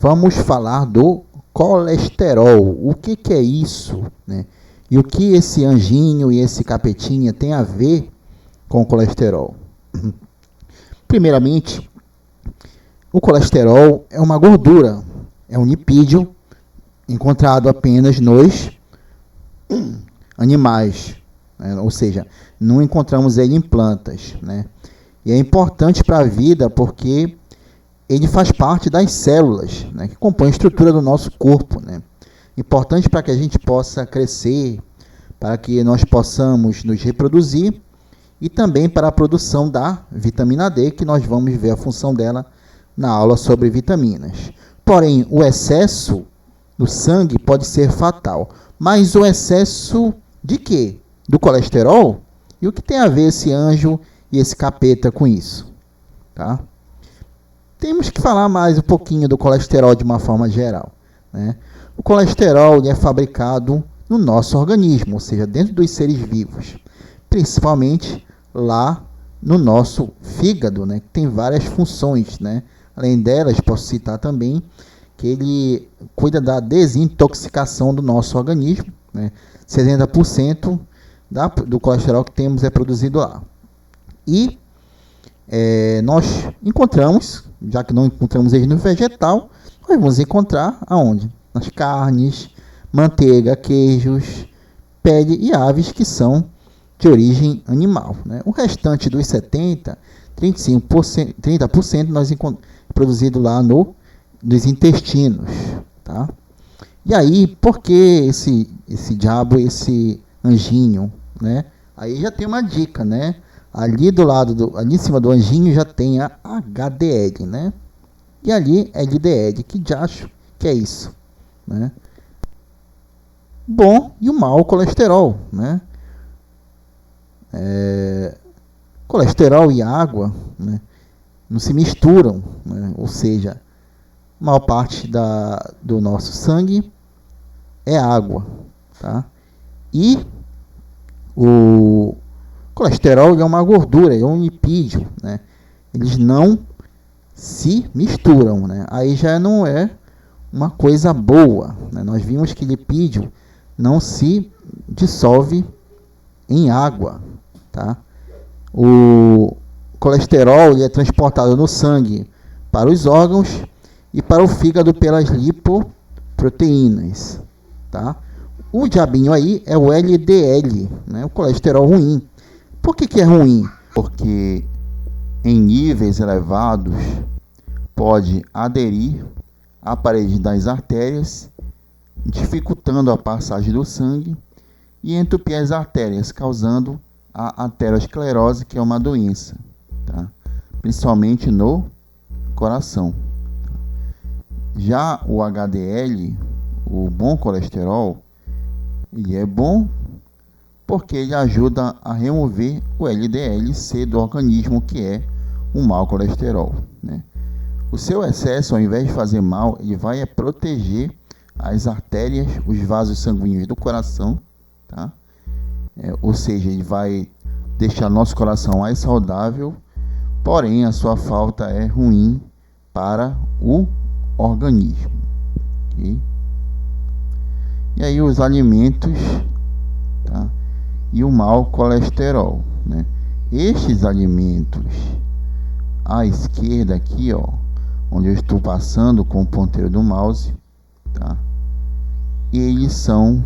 vamos falar do colesterol. O que é isso, né? E o que esse anjinho e esse capetinha tem a ver com o colesterol? Primeiramente, o colesterol é uma gordura, é um lipídio encontrado apenas nos animais, né? Ou seja, não encontramos ele em plantas, né? E é importante para a vida porque ele faz parte das células, né, que compõem a estrutura do nosso corpo, né? Importante para que a gente possa crescer, para que nós possamos nos reproduzir e também para a produção da vitamina D, que nós vamos ver a função dela na aula sobre vitaminas. Porém, o excesso no sangue pode ser fatal. Mas o excesso de quê? Do colesterol? E o que tem a ver esse anjo e esse capeta com isso? Tá? Temos que falar mais um pouquinho do colesterol de uma forma geral, né? O colesterol ele é fabricado no nosso organismo, ou seja, dentro dos seres vivos, principalmente lá no nosso fígado, né, que tem várias funções, né? Além delas, posso citar também que ele cuida da desintoxicação do nosso organismo, né? 70% do colesterol que temos é produzido lá. E nós encontramos, já que não encontramos ele no vegetal, nós vamos encontrar aonde? Nas carnes, manteiga, queijos, pele e aves que são de origem animal, né? O restante dos 30% nós encontramos produzido lá nos intestinos, tá? E aí, por que esse diabo, esse anjinho, né? Aí já tem uma dica, né? Ali do lado, ali em cima do anjinho já tem a HDL, né? E ali LDL, que diacho que é isso, né? Bom e o mau colesterol, né? Colesterol e água, né, não se misturam, né? Ou seja, a maior parte do nosso sangue é água, tá? E o colesterol é uma gordura, é um lipídio, né? Eles não se misturam, né? Aí já não é uma coisa boa, né? Nós vimos que lipídio não se dissolve em água, tá? O colesterol ele é transportado no sangue para os órgãos e para o fígado pelas lipoproteínas, tá? O diabinho aí é o LDL, né? O colesterol ruim. Por que é ruim? Porque em níveis elevados pode aderir à parede das artérias, dificultando a passagem do sangue e entupir as artérias, causando a aterosclerose, que é uma doença, tá? Principalmente no coração. Já o HDL, o bom colesterol, ele é bom porque ele ajuda a remover o LDL-C do organismo, que é o mau colesterol, né? O seu excesso, ao invés de fazer mal, ele vai proteger as artérias, os vasos sanguíneos do coração, tá? Ou seja, ele vai deixar nosso coração mais saudável, porém a sua falta é ruim para o organismo, okay? E aí os alimentos, tá? E o mau colesterol, né? Estes alimentos à esquerda aqui, ó, onde eu estou passando com o ponteiro do mouse, tá? Eles são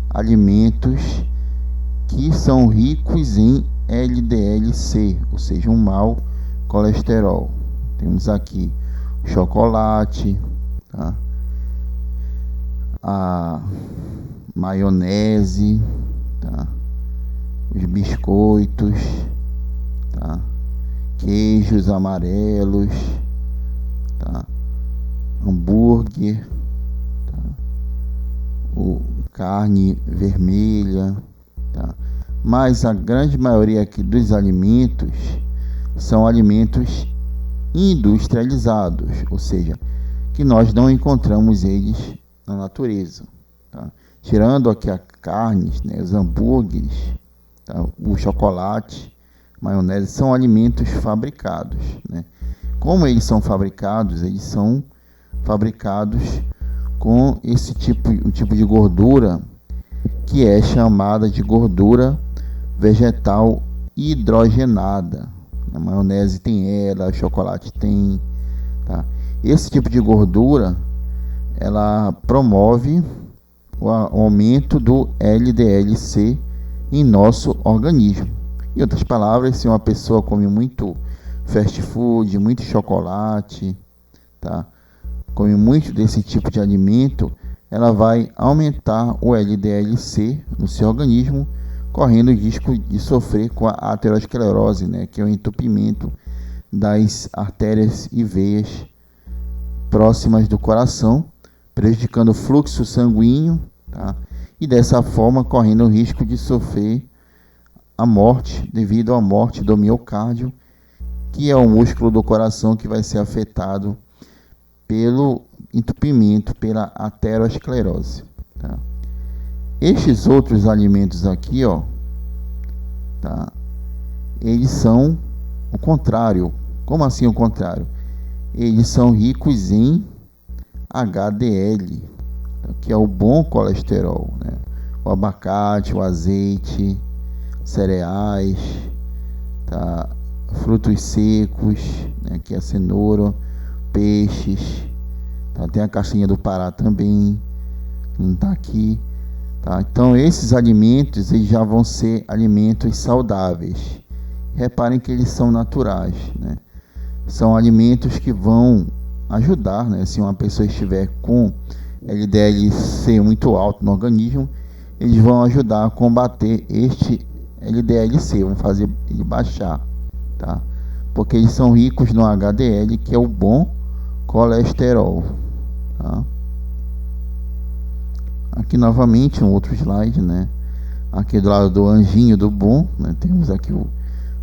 alimentos que são ricos em LDL-C, ou seja, um mau colesterol. Temos aqui chocolate, tá? A maionese, tá? Os biscoitos, tá? Queijos amarelos, tá? Hambúrguer, tá? Carne vermelha, tá? Mas a grande maioria aqui dos alimentos são alimentos industrializados, ou seja, que nós não encontramos eles na natureza, tá? Tirando aqui a carnes, né, os hambúrgueres, tá? O chocolate, maionese, são alimentos fabricados, né? Como eles são fabricados, eles são fabricados com um tipo de gordura que é chamada de gordura vegetal hidrogenada. A maionese tem ela, o chocolate tem, tá? Esse tipo de gordura, ela promove o aumento do LDL-C em nosso organismo. Em outras palavras, se uma pessoa come muito fast food, muito chocolate, tá? Come muito desse tipo de alimento, ela vai aumentar o LDL-C no seu organismo, correndo o risco de sofrer com a aterosclerose, né, que é o entupimento das artérias e veias próximas do coração, prejudicando o fluxo sanguíneo, tá? E dessa forma correndo o risco de sofrer a morte devido à morte do miocárdio, que é o músculo do coração que vai ser afetado pelo entupimento, pela aterosclerose, tá? Estes outros alimentos aqui, ó, tá? Eles são o contrário. Como assim o contrário? Eles são ricos em HDL, que é o bom colesterol, né? O abacate, o azeite, cereais, tá? Frutos secos, né? Que é a cenoura, peixes, tá? Tem a caixinha do Pará também, não está aqui, tá? Então esses alimentos eles já vão ser alimentos saudáveis. Reparem que eles são naturais, né? São alimentos que vão ajudar, né? Se uma pessoa estiver com LDL-C muito alto no organismo, eles vão ajudar a combater este LDL-C, vão fazer ele baixar, tá? Porque eles são ricos no HDL, que é o bom colesterol, tá? Aqui novamente um outro slide, né? Aqui do lado do anjinho do bom, né? Temos aqui o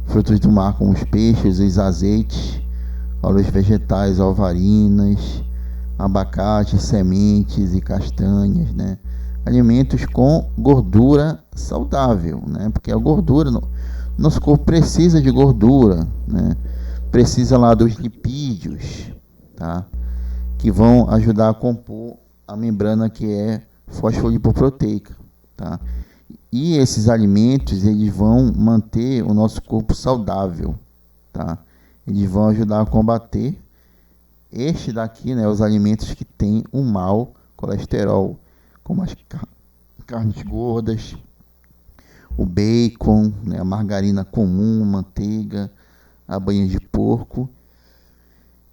frutos do mar, como os peixes, os azeites, óleos vegetais, alvarinas, abacate, sementes e castanhas, né? Alimentos com gordura saudável, né? Porque a gordura, nosso corpo precisa de gordura, né? Precisa lá dos lipídios, tá? Que vão ajudar a compor a membrana que é fosfolipoproteica, tá? E esses alimentos, eles vão manter o nosso corpo saudável, tá? Eles vão ajudar a combater este daqui, né, os alimentos que têm um mau colesterol, como as carnes gordas, o bacon, né, a margarina comum, manteiga, a banha de porco,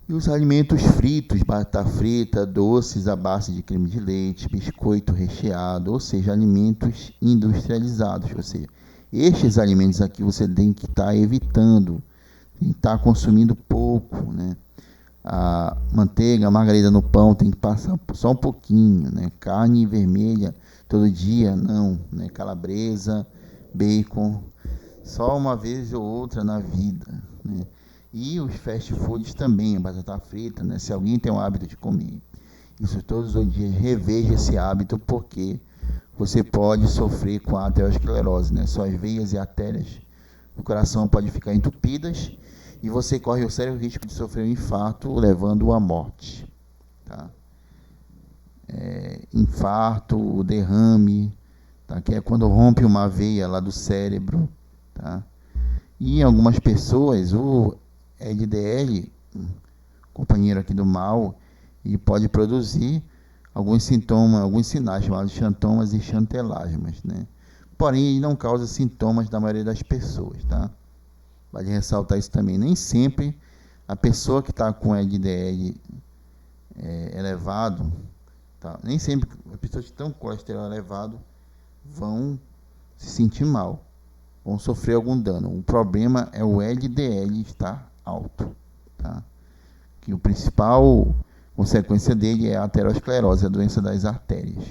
e os alimentos fritos, batata frita, doces à base de creme de leite, biscoito recheado, ou seja, alimentos industrializados. Ou seja, estes alimentos aqui você tem que estar evitando, tem que estar consumindo pouco, né? A manteiga, a margarina no pão tem que passar só um pouquinho, né? Carne vermelha todo dia, não, né? Calabresa, bacon, só uma vez ou outra na vida, né? E os fast foods também, a batata frita, né? Se alguém tem o hábito de comer isso todos os dias, reveja esse hábito, porque você pode sofrer com a aterosclerose, né? Suas veias e artérias do coração podem ficar entupidas e você corre o sério risco de sofrer um infarto, levando à morte, tá? Infarto, derrame, tá? Que é quando rompe uma veia lá do cérebro, tá? E em algumas pessoas, o LDL, companheiro aqui do mal, ele pode produzir alguns sintomas, alguns sinais chamados xantomas e xantelasmas, né? Porém, ele não causa sintomas da maioria das pessoas, tá? Vale ressaltar isso também. Nem sempre a pessoa que está com LDL elevado, tá? Nem sempre as pessoas que estão com colesterol elevado vão se sentir mal, vão sofrer algum dano. O problema é o LDL estar alto, tá? Que o principal consequência dele é a aterosclerose, a doença das artérias,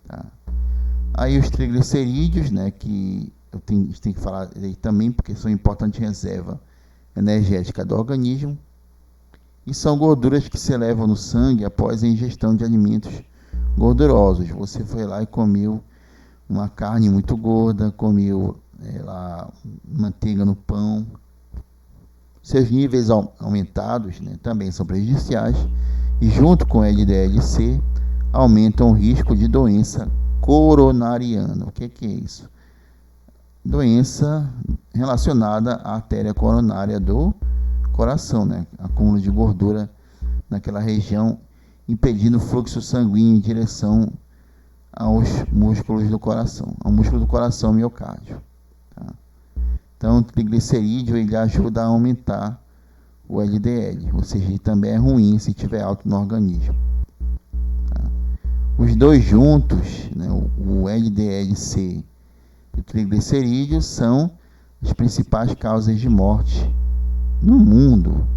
tá? Aí os triglicerídeos, né, que a gente tem que falar aí também, porque são importantes reserva energética do organismo, e são gorduras que se elevam no sangue após a ingestão de alimentos gordurosos. Você foi lá e comeu uma carne muito gorda, comeu lá manteiga no pão, Seus níveis aumentados, né, também são prejudiciais e, junto com o LDL-C, aumentam o risco de doença coronariana. O que é isso? Doença relacionada à artéria coronária do coração, né? Acúmulo de gordura naquela região, impedindo o fluxo sanguíneo em direção aos músculos do coração, ao músculo do coração, miocárdio. Tá? Então, o triglicerídeo ele ajuda a aumentar o LDL, ou seja, ele também é ruim se tiver alto no organismo. Tá? Os dois juntos, né, o LDL-C e o triglicerídeo, são as principais causas de morte no mundo.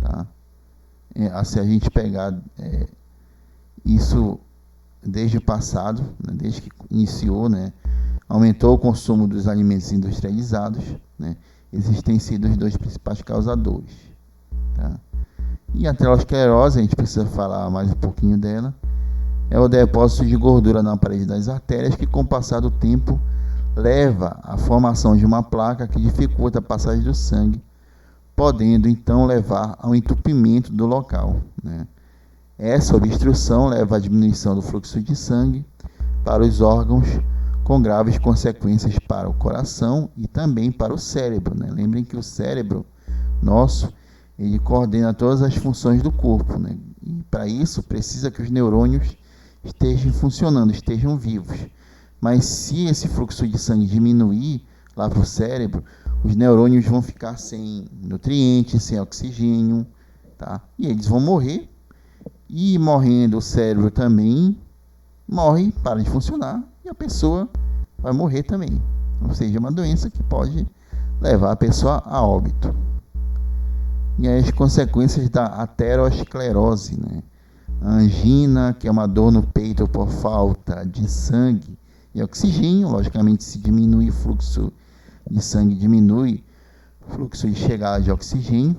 Tá? Se a gente pegar isso desde o passado, né, desde que iniciou, né, aumentou o consumo dos alimentos industrializados, né, esses têm sido os dois principais causadores. Tá? E a aterosclerose, a gente precisa falar mais um pouquinho dela, é o depósito de gordura na parede das artérias que, com o passar do tempo, leva à formação de uma placa que dificulta a passagem do sangue, podendo então levar ao entupimento do local, né? Essa obstrução leva à diminuição do fluxo de sangue para os órgãos, com graves consequências para o coração e também para o cérebro, né? Lembrem que o cérebro nosso, ele coordena todas as funções do corpo, né? E para isso precisa que os neurônios estejam funcionando, estejam vivos. Mas se esse fluxo de sangue diminuir lá para o cérebro, os neurônios vão ficar sem nutrientes, sem oxigênio, tá? E eles vão morrer. E morrendo o cérebro também morre, para de funcionar, e a pessoa vai morrer também. Ou seja, é uma doença que pode levar a pessoa a óbito. E aí as consequências da aterosclerose, né? A angina, que é uma dor no peito por falta de sangue e oxigênio. Logicamente, se diminui o fluxo de sangue, diminui o fluxo de chegada de oxigênio.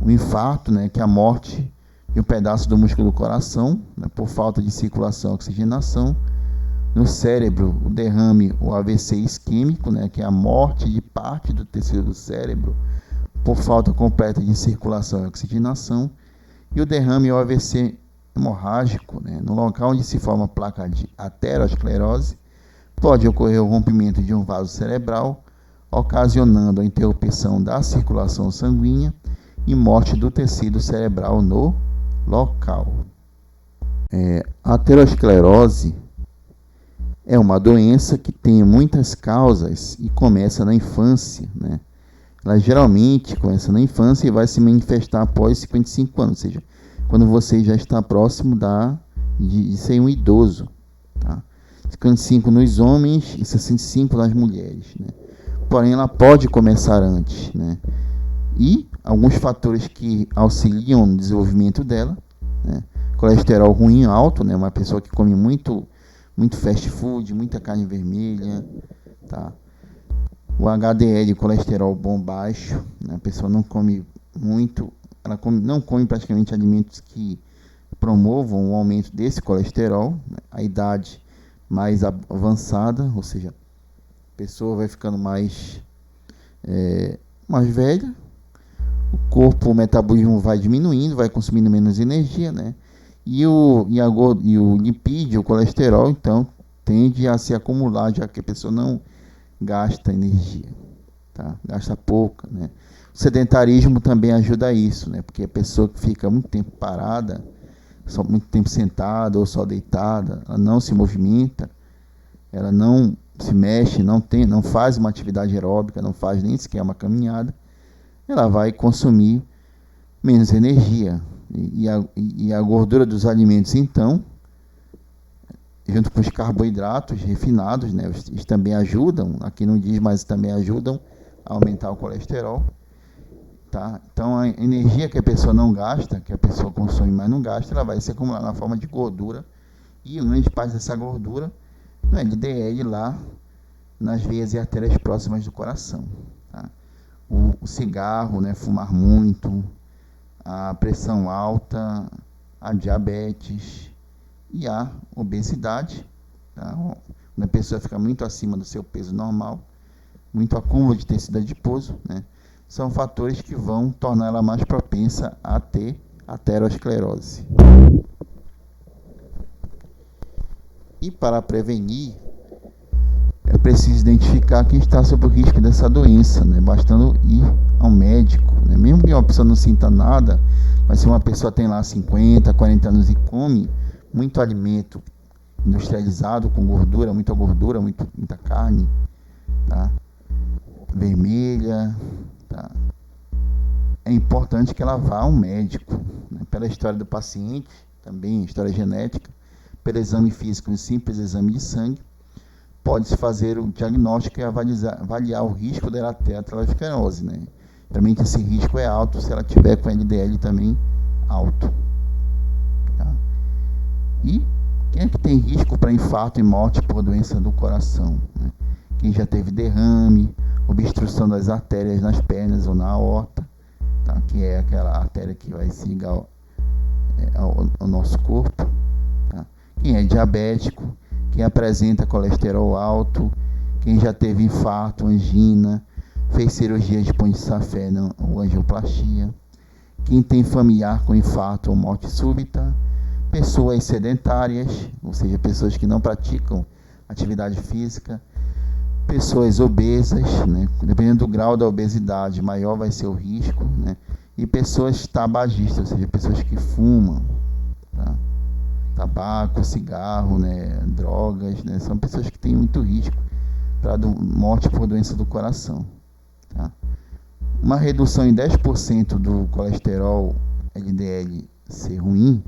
O infarto, né, que é a morte de um pedaço do músculo do coração, né, por falta de circulação e oxigenação. No cérebro, o derrame, o AVC isquêmico, né, que é a morte de parte do tecido do cérebro por falta completa de circulação e oxigenação. E o derrame, o AVC hemorrágico, né, no local onde se forma a placa de aterosclerose, pode ocorrer o rompimento de um vaso cerebral, ocasionando a interrupção da circulação sanguínea e morte do tecido cerebral no local. A aterosclerose é uma doença que tem muitas causas e começa na infância, né? Ela geralmente começa na infância e vai se manifestar após 55 anos, ou seja, quando você já está próximo de ser um idoso. Tá? 55 nos homens e 65 nas mulheres, né? Porém, ela pode começar antes, né? E alguns fatores que auxiliam no desenvolvimento dela, né? Colesterol ruim alto, né? Uma pessoa que come muito fast food, muita carne vermelha, tá? O HDL, colesterol bom baixo, né? A pessoa não come muito, não come praticamente alimentos que promovam o aumento desse colesterol, né? A idade mais avançada, ou seja, a pessoa vai ficando mais velha, o metabolismo vai diminuindo, vai consumindo menos energia, né? E o lipídio, o colesterol, então, tende a se acumular, já que a pessoa não gasta energia, tá? Gasta pouca, né? O sedentarismo também ajuda a isso, né? Porque a pessoa que fica muito tempo parada, muito tempo sentada ou só deitada, ela não se movimenta, ela não se mexe, não faz uma atividade aeróbica, não faz nem sequer uma caminhada, ela vai consumir menos energia. E a gordura dos alimentos, então, junto com os carboidratos refinados, né, eles também ajudam, aqui não diz, mas também ajudam a aumentar o colesterol. Tá? Então, a energia que a pessoa não gasta, que a pessoa consome, mas não gasta, ela vai se acumular na forma de gordura, e grande parte dessa gordura no LDL lá nas veias e artérias próximas do coração. Tá? O cigarro, né, fumar muito, a pressão alta, a diabetes e a obesidade, tá? Quando a pessoa fica muito acima do seu peso normal, muito acúmulo de tecido adiposo, né? são fatores que vão tornar ela mais propensa a ter aterosclerose. E para prevenir, é preciso identificar quem está sob o risco dessa doença, né? Bastando ir ao médico, né? Mesmo que uma pessoa não sinta nada, mas se uma pessoa tem lá 50, 40 anos e come muito alimento industrializado com gordura, muita carne, tá? Vermelha, tá? É importante que ela vá ao médico, né? Pela história do paciente, também história genética, pelo exame físico, um simples exame de sangue, pode-se fazer o diagnóstico e avaliar o risco dela ter aterosclerose, né? Realmente esse risco é alto se ela tiver com LDL também alto. Tá? E quem é que tem risco para infarto e morte por doença do coração? Né? Quem já teve derrame, obstrução das artérias nas pernas ou na aorta, tá? Que é aquela artéria que vai se ligar ao nosso corpo. Tá? Quem é diabético, quem apresenta colesterol alto, quem já teve infarto, angina, fez cirurgia de ponte de Safé ou angioplastia, quem tem familiar com infarto ou morte súbita, pessoas sedentárias, ou seja, pessoas que não praticam atividade física, pessoas obesas, né? Dependendo do grau da obesidade, maior vai ser o risco, né? E pessoas tabagistas, ou seja, pessoas que fumam, tá? Tabaco, cigarro, né? Drogas, né? São pessoas que têm muito risco para morte por doença do coração. Tá? Uma redução em 10% do colesterol LDL ser ruim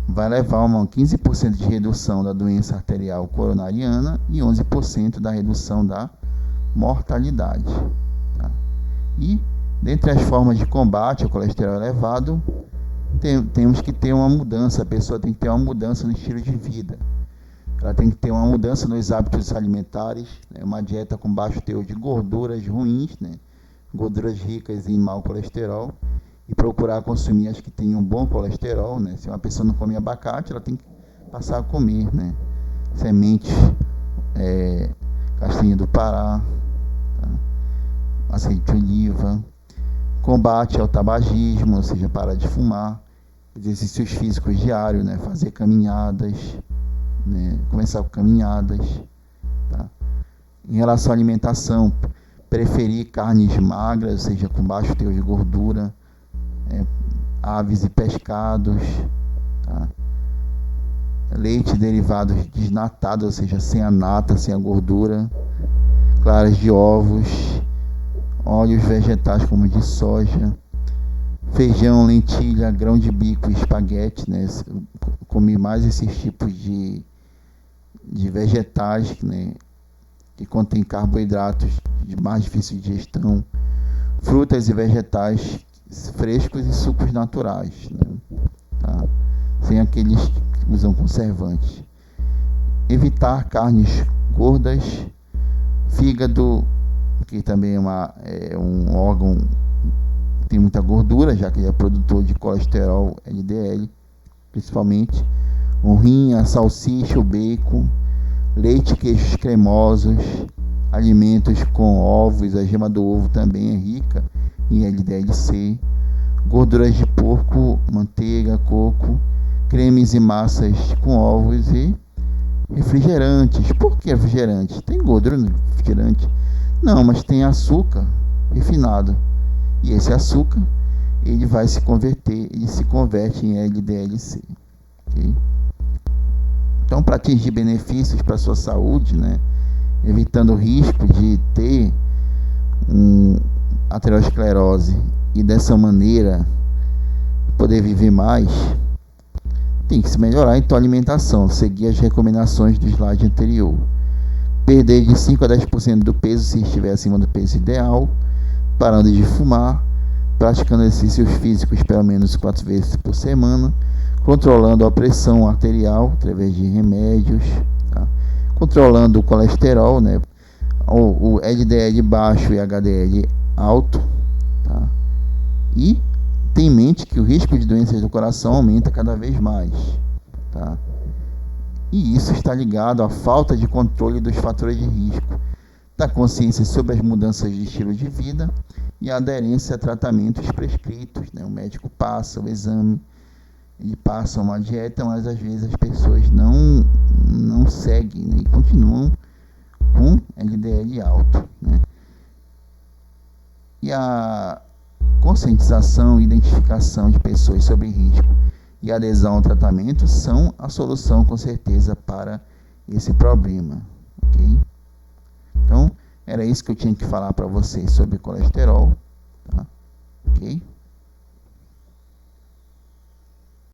vai levar a uma 15% de redução da doença arterial coronariana e 11% da redução da mortalidade. Tá? E, dentre as formas de combate ao colesterol elevado, temos que ter uma mudança, a pessoa tem que ter uma mudança no estilo de vida. Ela tem que ter uma mudança nos hábitos alimentares, né? Uma dieta com baixo teor de gorduras ruins, né? Gorduras ricas em mau colesterol, e procurar consumir as que tenham bom colesterol, né? Se uma pessoa não come abacate, ela tem que passar a comer, né? Sementes, castanha do Pará, tá? Azeite de oliva, combate ao tabagismo, ou seja, parar de fumar, exercícios físicos diários, né? Fazer caminhadas, né? Começar com caminhadas, tá? Em relação à alimentação, preferir carnes magras, ou seja, com baixo teor de gordura, aves e pescados, tá? Leite e derivados desnatados, ou seja, sem a nata, sem a gordura, claras de ovos, óleos vegetais como de soja, feijão, lentilha, grão de bico e espaguete, né? Comer mais esses tipos de vegetais, né? Que contém carboidratos de mais difícil digestão, frutas e vegetais frescos e sucos naturais, né? Tá? Sem aqueles que usam conservantes. Evitar carnes gordas, fígado, que também é um órgão que tem muita gordura, já que ele é produtor de colesterol LDL, principalmente. O rim, a salsicha, o bacon, leite e queijos cremosos, alimentos com ovos, a gema do ovo também é rica em LDL-C, gorduras de porco, manteiga, coco, cremes e massas com ovos e refrigerantes. Por que refrigerante? Tem gordura no refrigerante? Não, mas tem açúcar refinado. E esse açúcar, ele vai se converter, ele se converte em LDL-C. Okay? Então, para atingir benefícios para a sua saúde, né, evitando o risco de ter aterosclerose e dessa maneira poder viver mais, tem que se melhorar em tua alimentação, seguir as recomendações do slide anterior. Perder de 5 a 10% do peso se estiver acima do peso ideal, parando de fumar, praticando exercícios físicos pelo menos 4 vezes por semana, controlando a pressão arterial através de remédios, tá? Controlando o colesterol, né? O LDL baixo e HDL alto, tá? E tem em mente que o risco de doenças do coração aumenta cada vez mais, tá? E isso está ligado à falta de controle dos fatores de risco, da consciência sobre as mudanças de estilo de vida e a aderência a tratamentos prescritos, né? O médico passa o exame, ele passa uma dieta, mas às vezes as pessoas não seguem, né? E continuam com LDL alto, né? E a conscientização e identificação de pessoas sobre risco e adesão ao tratamento são a solução, com certeza, para esse problema, ok? Então, era isso que eu tinha que falar para vocês sobre colesterol, tá? Ok?